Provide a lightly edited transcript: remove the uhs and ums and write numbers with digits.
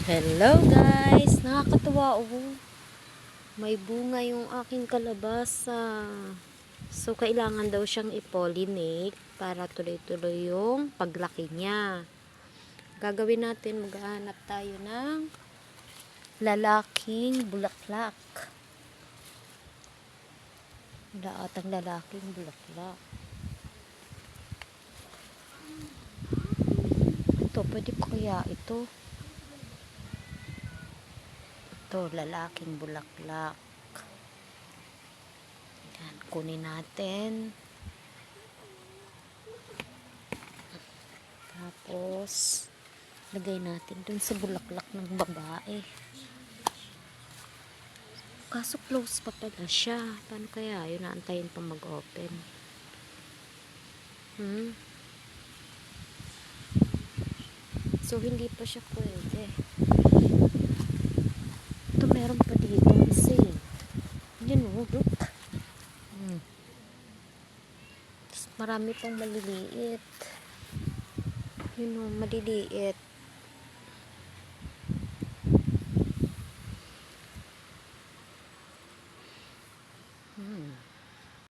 Hello guys! Nakakatuwa may bunga yung aking kalabasa. So, kailangan daw siyang i-pollinate para tuloy-tuloy yung paglaki niya. Gagawin natin, maghahanap tayo ng lalaking bulaklak. Wala atang lalaking bulaklak. Ito, pwede pa kaya ito? Ito, lalaking bulaklak. Yan, kunin natin. Tapos, lagay natin dun sa bulaklak ng babae. Kaso close pa pala siya. Paano kaya? Yun, naantayin pa mag-open. So, hindi pa siya pwede. Ito, meron pa dito. Isa eh. Yun o, look. Marami pang maliliit. Yun o, maliliit.